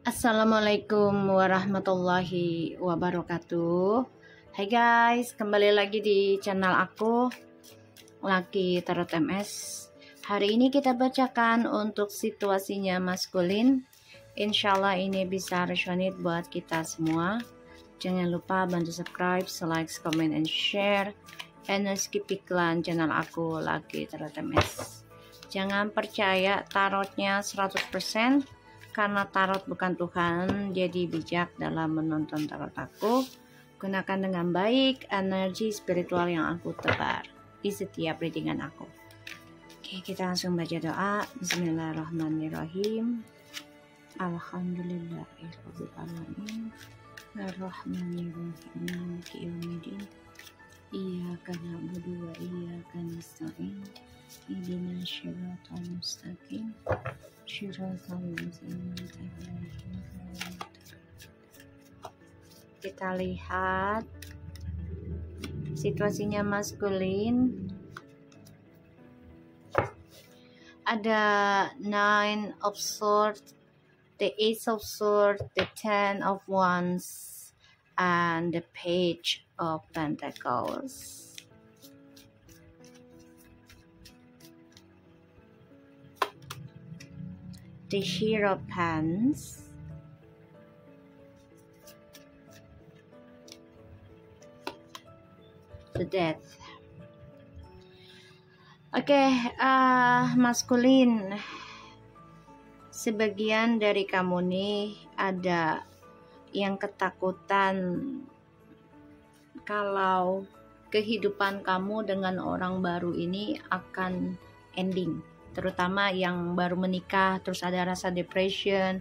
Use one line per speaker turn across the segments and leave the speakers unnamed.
Assalamualaikum warahmatullahi wabarakatuh. Hai guys, kembali lagi di channel aku Lucky Tarot MS. Hari ini kita bacakan untuk situasinya maskulin. Insyaallah ini bisa resonate buat kita semua. Jangan lupa bantu subscribe, like, comment, and share. And skip iklan channel aku Lucky Tarot MS. Jangan percaya tarotnya 100%. Karena tarot bukan Tuhan, jadi bijak dalam menonton tarot aku. Gunakan dengan baik energi spiritual yang aku tebar di setiap readingan aku. Oke, kita langsung baca doa. Bismillahirrahmanirrahim. Alhamdulillahirabbil alamin. Arrahmanirrahim. Maliki yaumiddin. Iyyaka na'budu wa iyyaka nasta'in. Ihdinas siratal mustaqim. Kita lihat situasinya maskulin. Ada 9 of Swords, the Ace of Swords, the 10 of Wands, and the Page of Pentacles. The Hierophants, the Death. Oke, maskulin. Sebagian dari kamu nih ada yang ketakutan kalau kehidupan kamu dengan orang baru ini akan ending. Terutama yang baru menikah, terus ada rasa depression,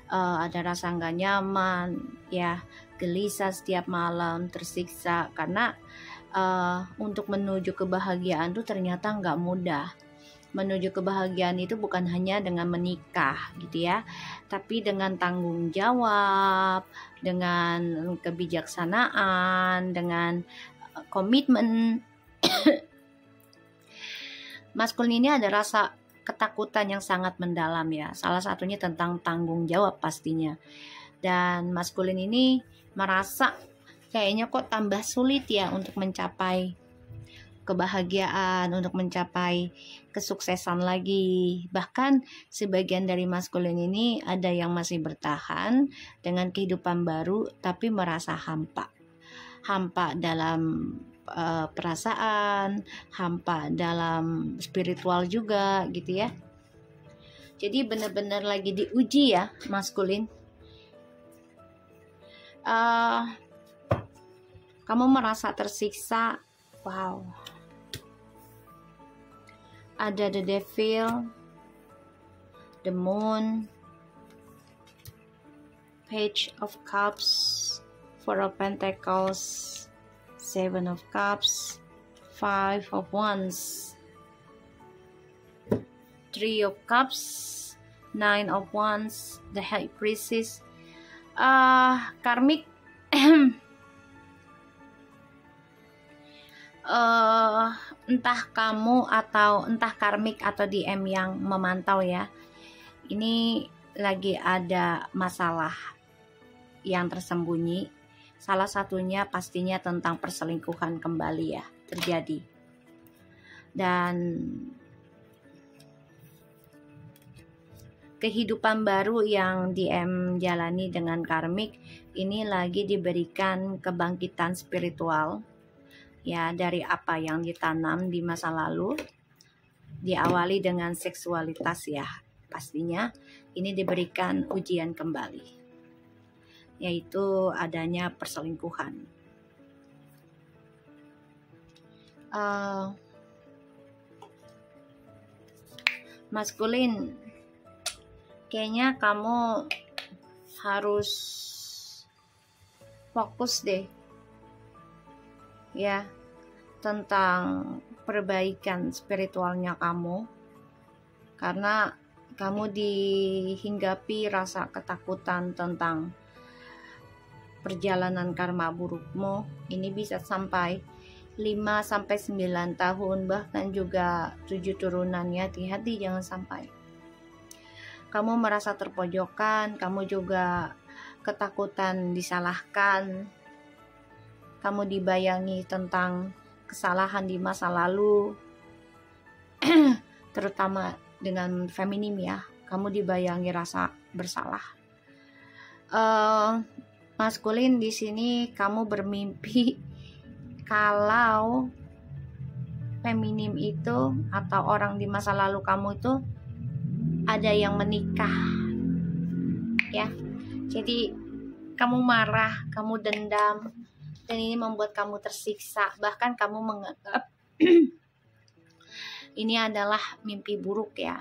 ada rasa nggak nyaman, ya, gelisah setiap malam, tersiksa karena untuk menuju kebahagiaan itu ternyata nggak mudah. Menuju kebahagiaan itu bukan hanya dengan menikah, gitu ya, tapi dengan tanggung jawab, dengan kebijaksanaan, dengan komitmen. Maskulin ini ada rasa ketakutan yang sangat mendalam ya. Salah satunya tentang tanggung jawab pastinya. Dan maskulin ini merasa kayaknya kok tambah sulit ya untuk mencapai kebahagiaan, untuk mencapai kesuksesan lagi. Bahkan sebagian dari maskulin ini ada yang masih bertahan dengan kehidupan baru tapi merasa hampa. Hampa dalam perasaan, hampa dalam spiritual juga gitu ya. Jadi benar-benar lagi diuji ya maskulin. Kamu merasa tersiksa. Wow. Ada the Devil, the Moon, Page of Cups, Four of Pentacles, 7 of Cups, 5 of Wands, 3 of Cups, 9 of Wands, the High Priestess. Karmik entah kamu atau entah karmik atau DM yang memantau ya, ini lagi ada masalah yang tersembunyi. Salah satunya pastinya tentang perselingkuhan kembali ya terjadi. Dan kehidupan baru yang DM jalani dengan karmik ini lagi diberikan kebangkitan spiritual ya dari apa yang ditanam di masa lalu. Diawali dengan seksualitas ya. Pastinya ini diberikan ujian kembali, yaitu adanya perselingkuhan. Maskulin, kayaknya kamu harus fokus deh ya tentang perbaikan spiritualnya kamu, karena kamu dihinggapi rasa ketakutan tentang perjalanan karma burukmu. Ini bisa sampai 5-9 tahun, bahkan juga 7 turunannya. Hati-hati jangan sampai. kamu merasa terpojokkan, kamu juga ketakutan disalahkan, kamu dibayangi tentang kesalahan di masa lalu, terutama dengan feminim ya, kamu dibayangi rasa bersalah. Maskulin di sini kamu bermimpi kalau feminim itu atau orang di masa lalu kamu itu ada yang menikah ya. Jadi kamu marah, kamu dendam, dan ini membuat kamu tersiksa. Bahkan kamu menganggap ini adalah mimpi buruk ya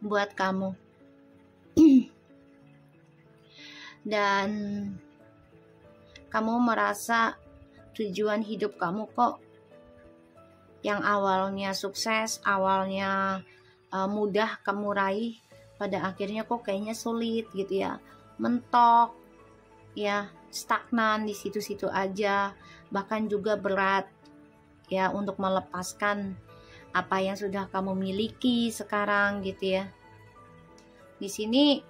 buat kamu. Dan kamu merasa tujuan hidup kamu kok yang awalnya sukses, awalnya mudah kamu raih, pada akhirnya kok kayaknya sulit gitu ya, mentok ya, stagnan di situ-situ aja, bahkan juga berat ya untuk melepaskan apa yang sudah kamu miliki sekarang gitu ya. Di sini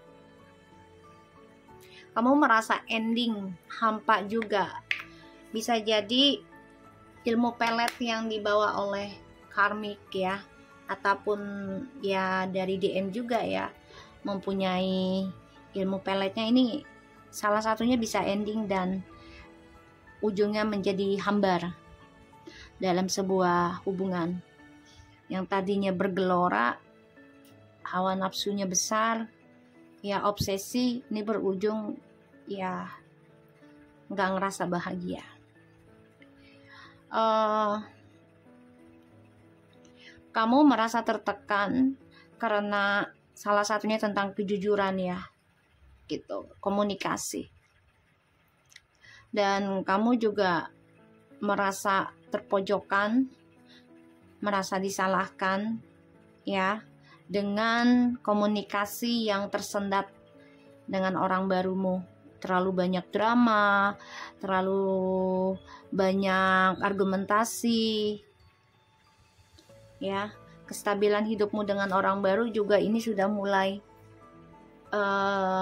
kamu merasa ending, hampa juga. Bisa jadi ilmu pelet yang dibawa oleh karmik ya, ataupun ya dari DM juga ya, mempunyai ilmu peletnya ini, salah satunya bisa ending dan ujungnya menjadi hambar dalam sebuah hubungan yang tadinya bergelora, hawa nafsunya besar ya, obsesi, ini berujung ya nggak ngerasa bahagia. Kamu merasa tertekan karena salah satunya tentang kejujuran ya gitu, komunikasi, dan kamu juga merasa terpojokkan, merasa disalahkan ya, dengan komunikasi yang tersendat dengan orang barumu. Terlalu banyak drama, terlalu banyak argumentasi ya. Kestabilan hidupmu dengan orang baru juga ini sudah mulai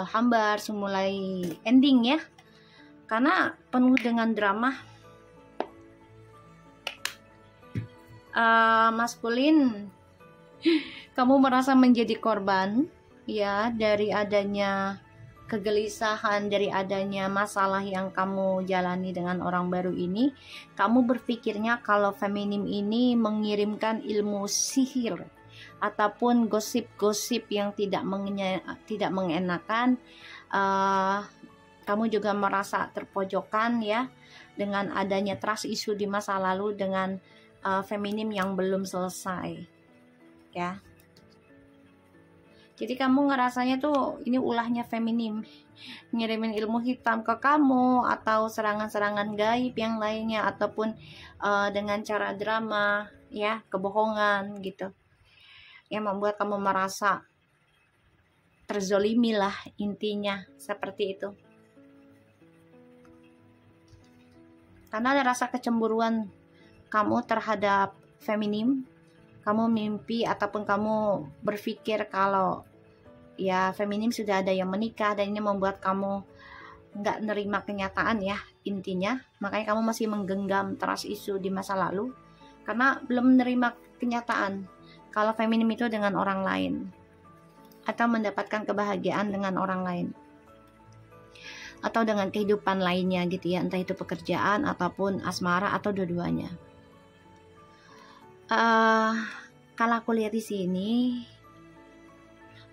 hambar, mulai ending ya, karena penuh dengan drama. Maskulin, kamu merasa menjadi korban ya dari adanya kegelisahan, dari adanya masalah yang kamu jalani dengan orang baru ini. Kamu berpikirnya kalau feminim ini mengirimkan ilmu sihir ataupun gosip-gosip yang tidak mengenakan. Kamu juga merasa terpojokkan ya dengan adanya trust issue di masa lalu dengan feminim yang belum selesai ya. Jadi kamu ngerasanya tuh ini ulahnya feminim, ngirimin ilmu hitam ke kamu, atau serangan-serangan gaib yang lainnya, ataupun dengan cara drama ya, kebohongan gitu, yang membuat kamu merasa terzolimi lah, intinya seperti itu. Karena ada rasa kecemburuan kamu terhadap feminim. Kamu mimpi ataupun kamu berpikir kalau ya feminim sudah ada yang menikah, dan ini membuat kamu nggak nerima kenyataan ya intinya. Makanya kamu masih menggenggam trust issue di masa lalu karena belum menerima kenyataan kalau feminim itu dengan orang lain atau mendapatkan kebahagiaan dengan orang lain atau dengan kehidupan lainnya gitu ya, entah itu pekerjaan ataupun asmara atau dua-duanya. Kalau aku lihat di sini,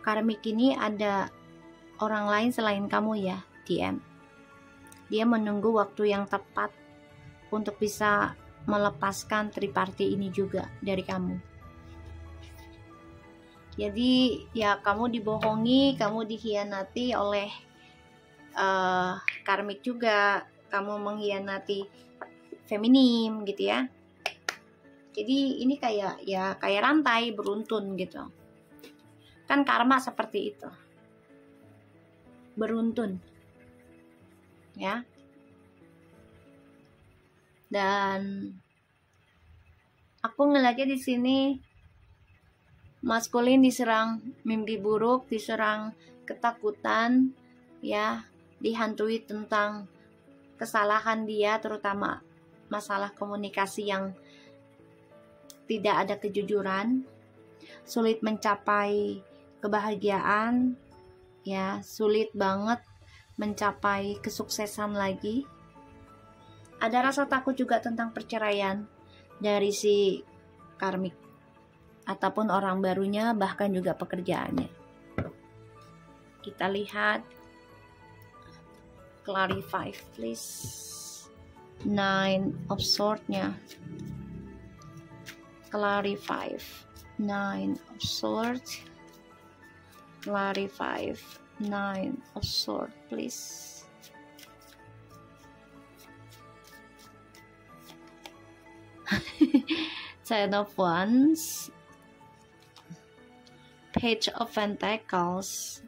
karmik ini ada orang lain selain kamu ya, DM. Dia menunggu waktu yang tepat untuk bisa melepaskan triparty ini juga dari kamu. Jadi ya kamu dibohongi, kamu dikhianati oleh karmik juga, kamu mengkhianati feminim gitu ya. Jadi ini kayak rantai beruntun gitu. Kan karma seperti itu, beruntun ya. Dan aku ngeliatnya di sini maskulin diserang mimpi buruk, diserang ketakutan, ya, dihantui tentang kesalahan dia, terutama masalah komunikasi yang tidak ada kejujuran, sulit mencapai kebahagiaan, ya, sulit banget mencapai kesuksesan lagi. Ada rasa takut juga tentang perceraian dari si karmik ataupun orang barunya, bahkan juga pekerjaannya. Kita lihat, clarify please. 9 of Swords-nya, clarify. 9 of Swords, clarify. 9 of Swords please. Ten of Wands, Page of Pentacles,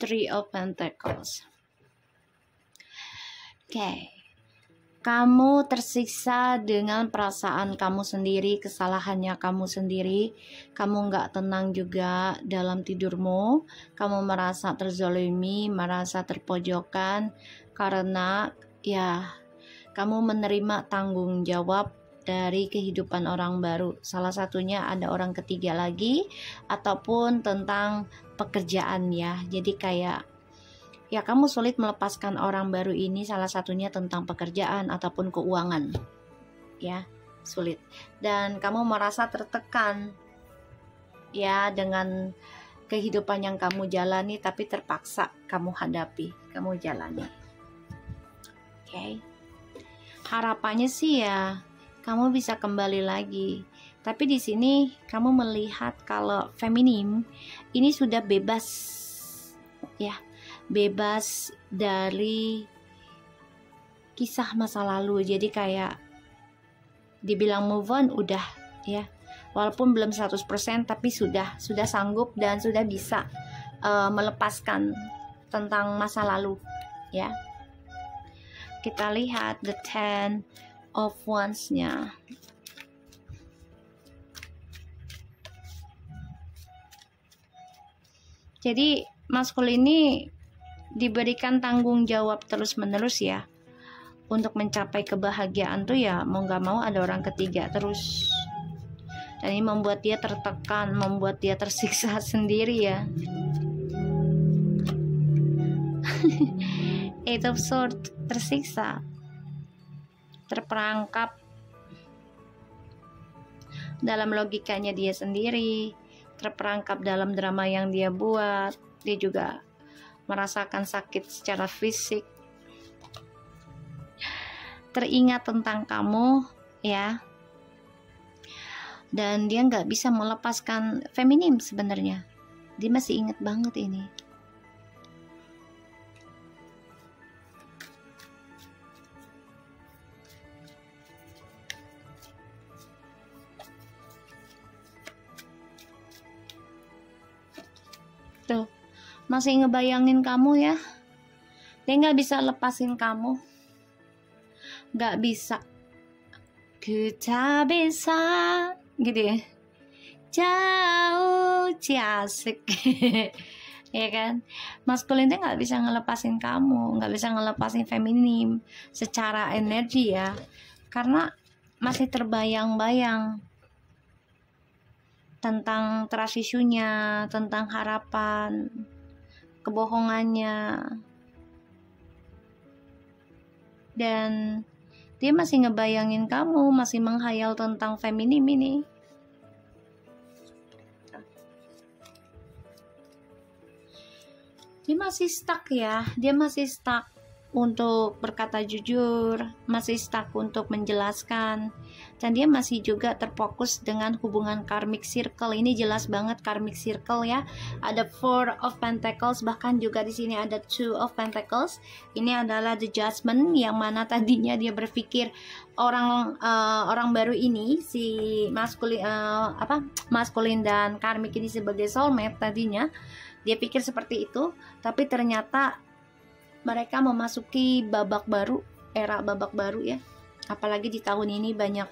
Three of Pentacles. Oke. Kamu tersiksa dengan perasaan kamu sendiri, kesalahannya kamu sendiri. Kamu nggak tenang juga dalam tidurmu. Kamu merasa terzolimi, merasa terpojokan karena ya kamu menerima tanggung jawab dari kehidupan orang baru. Salah satunya ada orang ketiga lagi, ataupun tentang pekerjaan ya. Jadi kayak ya kamu sulit melepaskan orang baru ini, salah satunya tentang pekerjaan ataupun keuangan. Ya, sulit. Dan kamu merasa tertekan ya dengan kehidupan yang kamu jalani, tapi terpaksa kamu hadapi, kamu jalani. Oke. Harapannya sih ya kamu bisa kembali lagi. Tapi di sini kamu melihat kalau feminim ini sudah bebas ya. Bebas dari kisah masa lalu. Jadi kayak dibilang move on udah ya. Walaupun belum 100% tapi sudah sanggup dan sudah bisa melepaskan tentang masa lalu ya. Kita lihat the Ten of Wands-nya. Jadi maskulin ini diberikan tanggung jawab terus-menerus ya untuk mencapai kebahagiaan tuh ya mau gak mau ada orang ketiga terus, dan ini membuat dia tertekan, membuat dia tersiksa sendiri ya. Eight of Swords, tersiksa, terperangkap dalam logikanya dia sendiri, terperangkap dalam drama yang dia buat. Dia juga merasakan sakit secara fisik, teringat tentang kamu ya, dan dia nggak bisa melepaskan feminim sebenarnya. Dia masih ingat banget ini. Tuh, masih ngebayangin kamu ya. Dia nggak bisa lepasin kamu, nggak bisa. Kita bisa gitu ya, jauh asik. Ya kan, maskulin itu nggak bisa ngelepasin kamu, nggak bisa ngelepasin feminim secara energi ya, karena masih terbayang-bayang tentang trust issue-nya, tentang harapan, kebohongannya, dan dia masih ngebayangin kamu, masih menghayal tentang feminim ini. Dia masih stuck ya, dia masih stuck untuk berkata jujur, masih stuck untuk menjelaskan, dan dia masih juga terfokus dengan hubungan karmic circle. Ini jelas banget karmic circle ya. Ada Four of Pentacles, bahkan juga di sini ada Two of Pentacles. Ini adalah the judgment, yang mana tadinya dia berpikir orang baru ini si maskulin dan karmic ini sebagai soulmate. Tadinya dia pikir seperti itu, tapi ternyata mereka memasuki babak baru, era babak baru ya. Apalagi di tahun ini banyak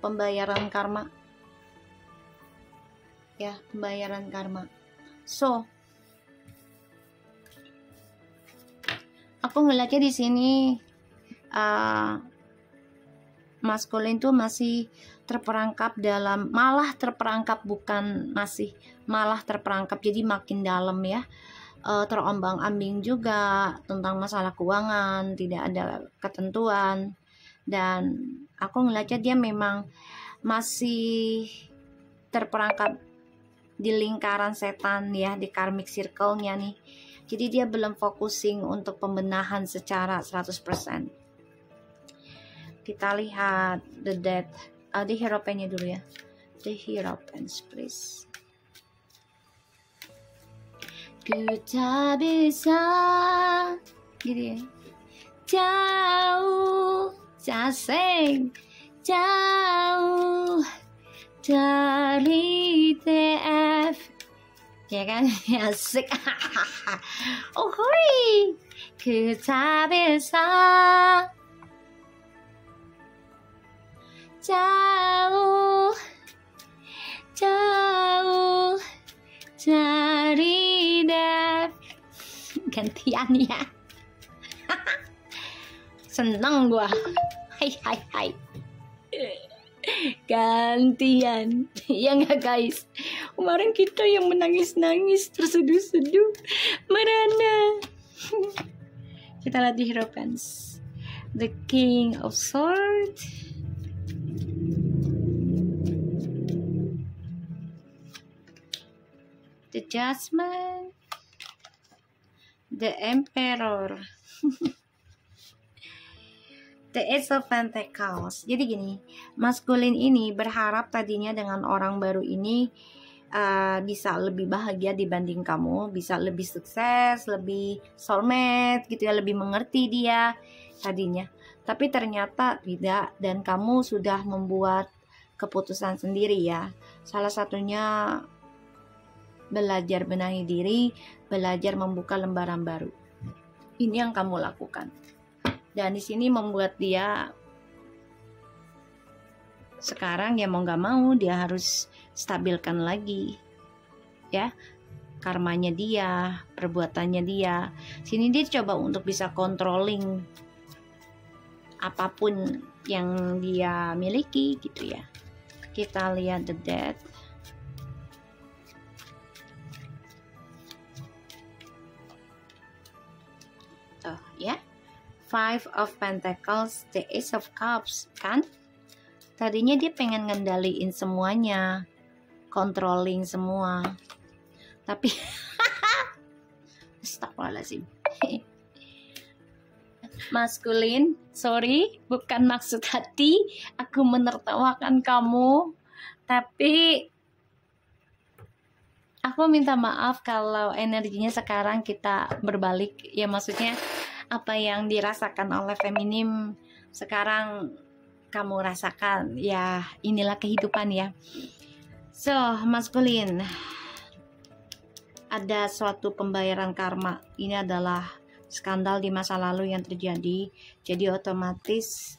pembayaran karma. Ya, pembayaran karma. So, aku ngeliatnya di sini maskulin tuh masih terperangkap dalam, malah terperangkap, malah terperangkap, jadi makin dalam ya. Terombang-ambing juga tentang masalah keuangan, tidak ada ketentuan, dan aku ngeliatnya dia memang masih terperangkap di lingkaran setan ya, di karmic circle-nya nih. Jadi dia belum focusing untuk pembenahan secara 100%. Kita lihat the death, the Hierophant-nya dulu ya, the Hierophant please. Ku tak bisa gitu ya, jauh, asing, jauh dari TF, ya kan, asik. Oh hoi, ku tak bisa jauh, jauh dari Dev. Gantian ya. Seneng gua. Hai. Gantian. Ya nggak guys? Kemarin kita yang menangis-nangis, terseduh-seduh, merana. Kita lihat di Hierophant. The King of Swords. The Judgment, the Emperor, the Ace of Pentacles. Jadi gini, maskulin ini berharap tadinya dengan orang baru ini bisa lebih bahagia dibanding kamu, bisa lebih sukses, lebih soulmate gitu ya, lebih mengerti dia tadinya. Tapi ternyata tidak, dan kamu sudah membuat keputusan sendiri ya. Salah satunya belajar benahi diri, belajar membuka lembaran baru. Ini yang kamu lakukan. Dan di sini membuat dia sekarang ya mau nggak mau dia harus stabilkan lagi. Ya, karmanya dia, perbuatannya dia. Sini dia coba untuk bisa controlling apapun yang dia miliki gitu ya. Kita lihat the Death. Ya, Five of Pentacles, the Ace of Cups, kan? Tadinya dia pengen ngendaliin semuanya, controlling semua, tapi astagfirullahaladzim. Maskulin, sorry, bukan maksud hati aku menertawakan kamu, tapi aku minta maaf kalau energinya sekarang kita berbalik. Ya maksudnya apa yang dirasakan oleh feminim sekarang kamu rasakan. Ya inilah kehidupan ya. So maskulin, ada suatu pembayaran karma. Ini adalah skandal di masa lalu yang terjadi. Jadi otomatis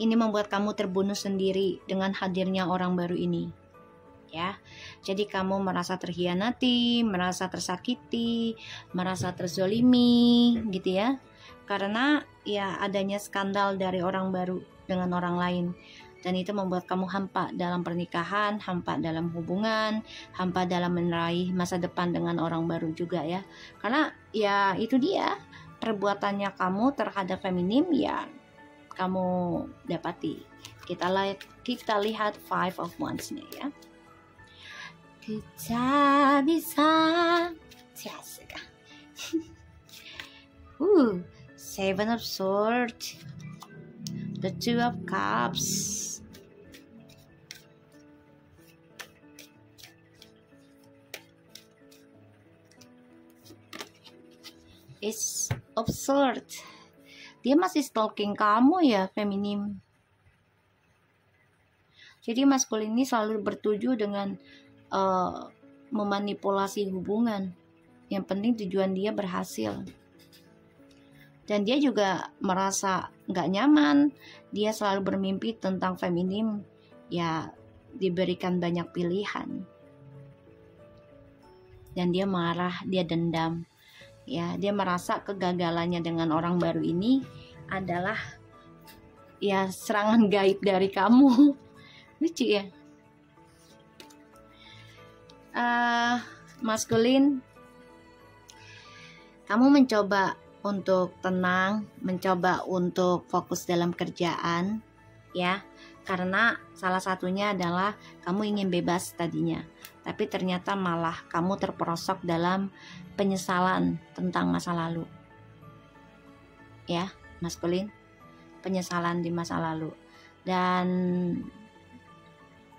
ini membuat kamu terbunuh sendiri dengan hadirnya orang baru ini. Ya, jadi kamu merasa terhianati, merasa tersakiti, merasa terzolimi gitu ya, karena ya adanya skandal dari orang baru dengan orang lain, dan itu membuat kamu hampa dalam pernikahan, hampa dalam hubungan, hampa dalam meraih masa depan dengan orang baru juga ya, karena ya itu dia perbuatannya kamu terhadap feminim ya kamu dapati. Kita lihat Five of Wands-nya ya. Kita bisa Seven of Swords, the Two of Cups, Ace of Swords. Dia masih stalking kamu ya, feminim. Jadi maskulin ini selalu bertuju dengan memanipulasi hubungan. Yang penting tujuan dia berhasil. Dan dia juga merasa gak nyaman. Dia selalu bermimpi tentang feminim. Ya, diberikan banyak pilihan. Dan dia marah, dia dendam. Ya, dia merasa kegagalannya dengan orang baru ini adalah ya serangan gaib dari kamu. Lucu ya. Maskulin, kamu mencoba untuk tenang, mencoba untuk fokus dalam kerjaan, ya. Karena salah satunya adalah kamu ingin bebas tadinya, tapi ternyata malah kamu terperosok dalam penyesalan tentang masa lalu. Ya, maskulin, penyesalan di masa lalu. Dan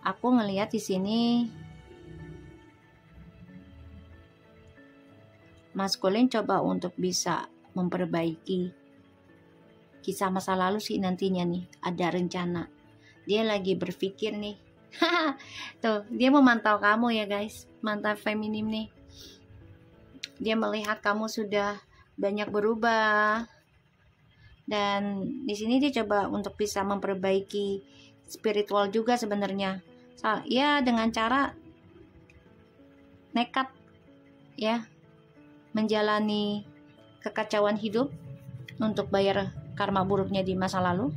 aku ngelihat di sini maskulin coba untuk bisa memperbaiki kisah masa lalu sih nantinya nih, ada rencana. Dia lagi berpikir nih. Tuh, dia memantau kamu ya guys, mantan feminim nih. Dia melihat kamu sudah banyak berubah. Dan di sini dia coba untuk bisa memperbaiki spiritual juga sebenarnya. Ya dengan cara nekat ya menjalani kekacauan hidup untuk bayar karma buruknya di masa lalu.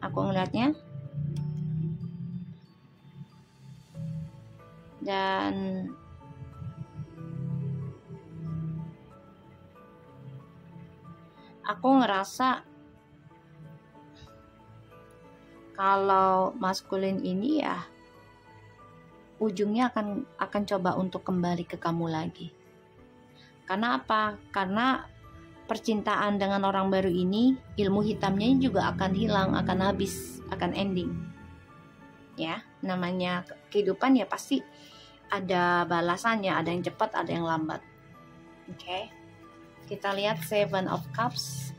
Aku ngeliatnya. Dan aku ngerasa kalau maskulin ini ya ujungnya akan coba untuk kembali ke kamu lagi. Karena apa? Karena percintaan dengan orang baru ini, ilmu hitamnya juga akan hilang, akan habis, akan ending. Ya, namanya kehidupan ya pasti ada balasannya, ada yang cepat, ada yang lambat. Oke. Kita lihat Seven of Cups.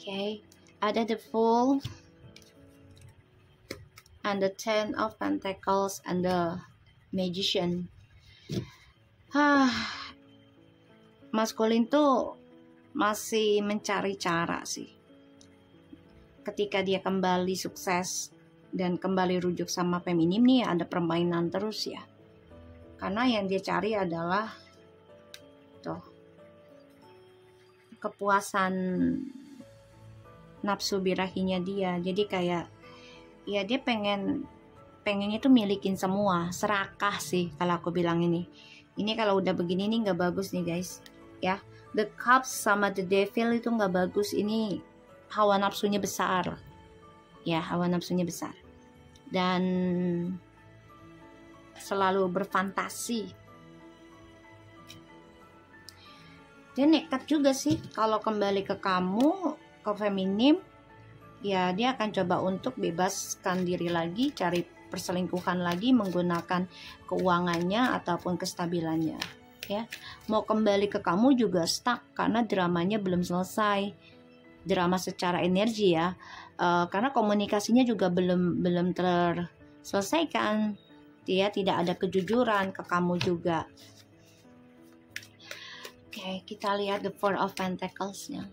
Okay, ada the Fool and the Ten of Pentacles and the Magician. Maskulin tuh masih mencari cara sih. Ketika dia kembali sukses dan kembali rujuk sama feminim nih, ada permainan terus ya. Karena yang dia cari adalah tuh kepuasan nafsu birahinya dia. Jadi kayak ya dia pengennya tuh milikin semua, serakah sih kalau aku bilang ini kalau udah begini nih nggak bagus nih guys ya. The Cups sama the Devil itu nggak bagus. Ini hawa nafsunya besar ya, hawa nafsunya besar dan selalu berfantasi. Dia nekat juga sih kalau kembali ke kamu, ke feminim, ya dia akan coba untuk bebaskan diri lagi, cari perselingkuhan lagi, menggunakan keuangannya ataupun kestabilannya ya. Mau kembali ke kamu juga stuck karena dramanya belum selesai, drama secara energi ya, karena komunikasinya juga belum terselesaikan. Dia tidak ada kejujuran ke kamu juga. Oke, kita lihat the Four of Pentacles-nya.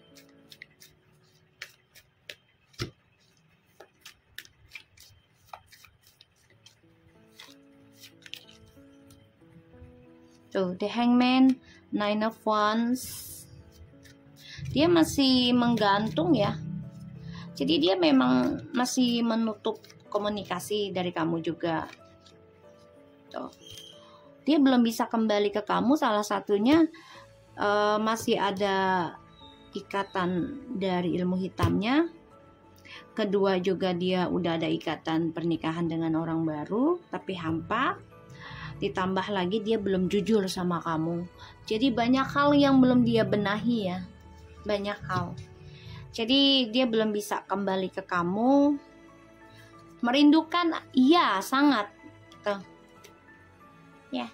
Tuh, the Hangman, Nine of Wands. Dia masih menggantung ya. Jadi dia memang masih menutup komunikasi dari kamu juga. Tuh. dia belum bisa kembali ke kamu. Salah satunya masih ada ikatan dari ilmu hitamnya. Kedua juga dia udah ada ikatan pernikahan dengan orang baru tapi hampa. Ditambah lagi dia belum jujur sama kamu. Jadi banyak hal yang belum dia benahi ya. Banyak hal. Jadi dia belum bisa kembali ke kamu. Merindukan, iya sangat. Tuh. Ya.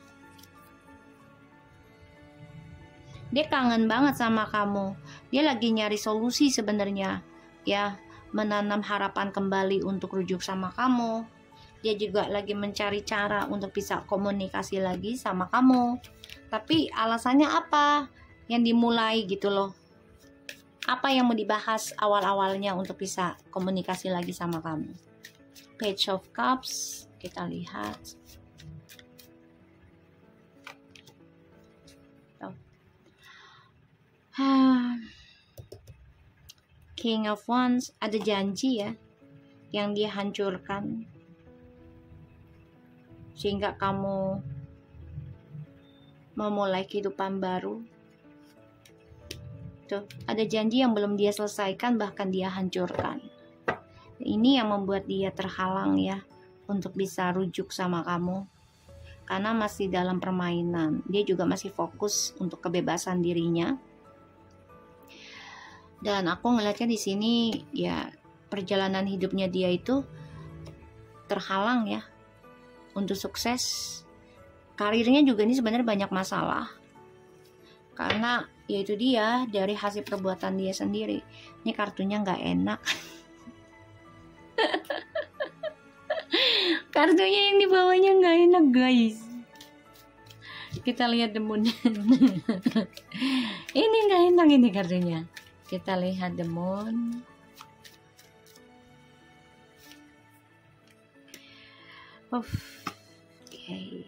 Dia kangen banget sama kamu. Dia lagi nyari solusi sebenarnya. Ya, menanam harapan kembali untuk rujuk sama kamu. Dia juga lagi mencari cara untuk bisa komunikasi lagi sama kamu. Tapi alasannya apa? Yang dimulai gitu loh. Apa yang mau dibahas awal-awalnya untuk bisa komunikasi lagi sama kamu? Page of Cups, kita lihat. King of Wands, ada janji ya yang dia hancurkan sehingga kamu memulai kehidupan baru. Tuh, ada janji yang belum dia selesaikan, bahkan dia hancurkan. Ini yang membuat dia terhalang ya untuk bisa rujuk sama kamu, karena masih dalam permainan. Dia juga masih fokus untuk kebebasan dirinya. Dan aku ngeliatnya di sini ya, perjalanan hidupnya dia itu terhalang ya untuk sukses. Karirnya juga ini sebenarnya banyak masalah, karena yaitu dia dari hasil perbuatan dia sendiri. Ini kartunya nggak enak. Kartunya yang dibawanya nggak enak guys. Kita lihat the moon. Ini nggak enak ini kartunya. Kita lihat the moon. Okay.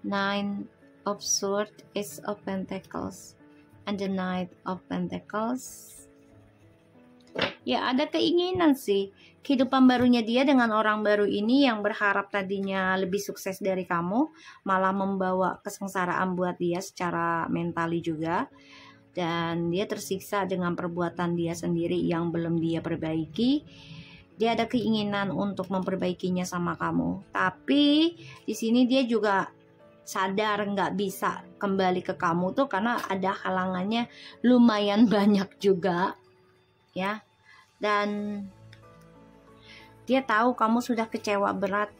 Nine of Swords, Ace of Pentacles, and the Knight of Pentacles. Ya, ada keinginan sih kehidupan barunya dia dengan orang baru ini yang berharap tadinya lebih sukses dari kamu, malah membawa kesengsaraan buat dia secara mentali juga. Dan dia tersiksa dengan perbuatan dia sendiri yang belum dia perbaiki. Dia ada keinginan untuk memperbaikinya sama kamu, tapi di sini dia juga sadar nggak bisa kembali ke kamu tuh karena ada halangannya lumayan banyak juga ya. Dan dia tahu kamu sudah kecewa berat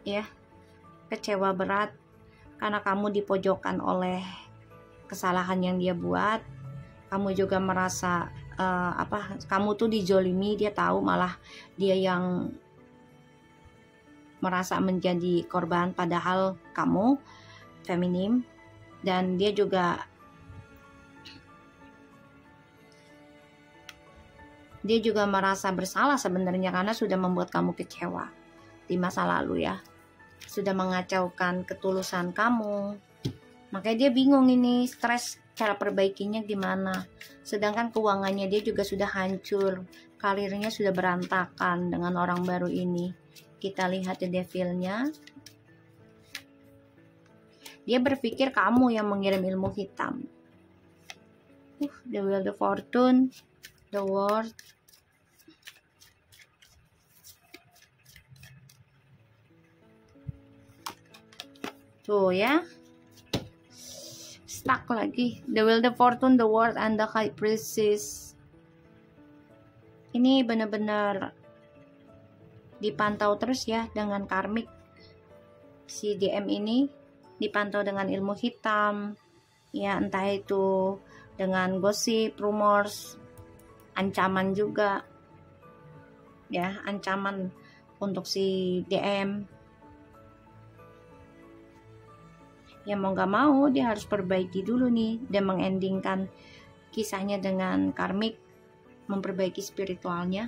ya, kecewa berat karena kamu dipojokkan oleh kesalahan yang dia buat. Kamu juga merasa kamu tuh dijolimi. Dia tahu malah dia yang merasa menjadi korban, padahal kamu feminim. Dan dia juga merasa bersalah sebenarnya karena sudah membuat kamu kecewa di masa lalu ya, sudah mengacaukan ketulusan kamu. Makanya dia bingung ini, stres cara perbaikinya gimana. Sedangkan keuangannya dia juga sudah hancur, karirnya sudah berantakan dengan orang baru ini. Kita lihat the Devil-nya. Dia berpikir kamu yang mengirim ilmu hitam. The Wheel of Fortune, the World. Tuh ya, stuck lagi. The Wheel of Fortune, the World, and the High Priestess. Ini benar-benar dipantau terus ya dengan karmik. Si DM ini dipantau dengan ilmu hitam ya, entah itu dengan gosip, rumors, ancaman juga ya, ancaman untuk si DM ya. Mau gak mau dia harus perbaiki dulu nih dan mengendingkan kisahnya dengan karmik, memperbaiki spiritualnya.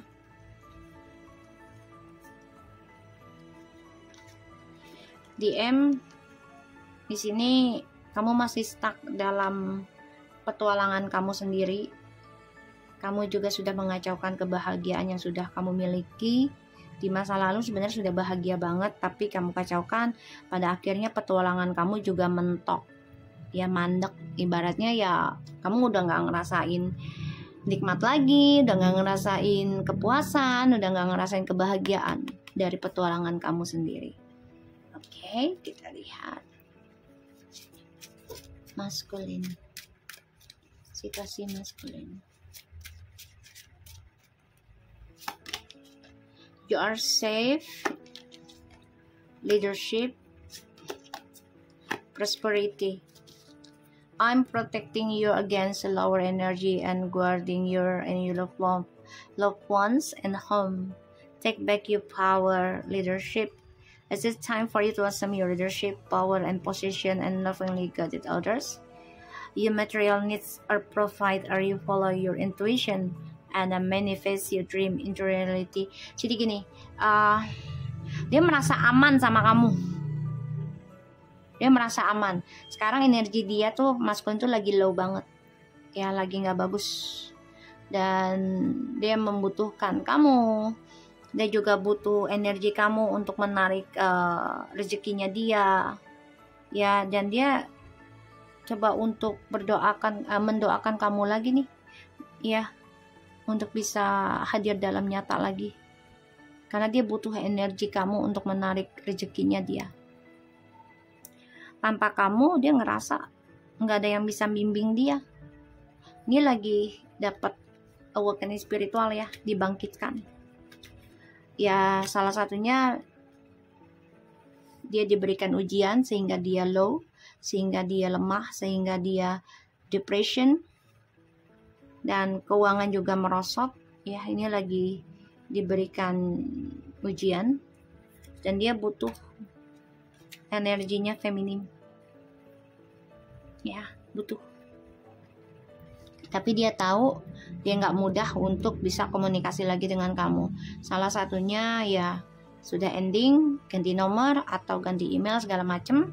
DM di sini kamu masih stuck dalam petualangan kamu sendiri. Kamu juga sudah mengacaukan kebahagiaan yang sudah kamu miliki di masa lalu sebenarnya sudah bahagia banget, tapi kamu kacaukan. Pada akhirnya petualangan kamu juga mentok, ya mandek. Ibaratnya ya kamu udah nggak ngerasain nikmat lagi, udah nggak ngerasain kepuasan, udah nggak ngerasain kebahagiaan dari petualangan kamu sendiri. Oke, kita lihat maskulin, situasi maskulin. You are safe, leadership, prosperity. I'm protecting you against lower energy and guarding your and your loved ones and home. Take back your power, leadership. Is it time for you to assume your leadership, power, and position and lovingly guide others? Your material needs are provide, or you follow your intuition and manifest your dream into reality. Jadi gini, dia merasa aman sama kamu. Dia merasa aman. Sekarang energi dia tuh maskulin tuh lagi low banget, ya lagi nggak bagus, dan dia membutuhkan kamu. Dia juga butuh energi kamu untuk menarik rezekinya dia, ya. Dan dia coba untuk mendoakan kamu lagi nih, ya, untuk bisa hadir dalam nyata lagi, karena dia butuh energi kamu untuk menarik rezekinya dia. Tanpa kamu dia ngerasa nggak ada yang bisa bimbing dia. Ini lagi dapat awakening spiritual, ya, dibangkitkan. Ya salah satunya dia diberikan ujian sehingga dia low, sehingga dia lemah, sehingga dia depression, dan keuangan juga merosot, ya. Ini lagi diberikan ujian dan dia butuh energinya feminim, ya, butuh. Tapi dia tahu dia nggak mudah untuk bisa komunikasi lagi dengan kamu. Salah satunya ya sudah ending, ganti nomor atau ganti email segala macem.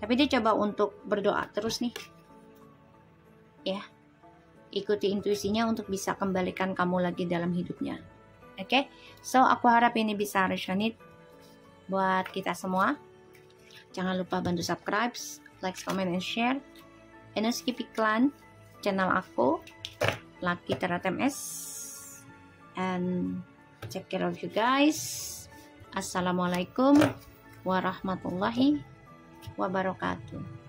Tapi dia coba untuk berdoa terus nih, ya. Ikuti intuisinya untuk bisa kembalikan kamu lagi dalam hidupnya. Oke, so aku harap ini bisa resonate buat kita semua. Jangan lupa bantu subscribe, like, comment, and share. And skip iklan channel aku, Lucky Tarot MS. And take care of you guys. Assalamualaikum warahmatullahi wabarakatuh.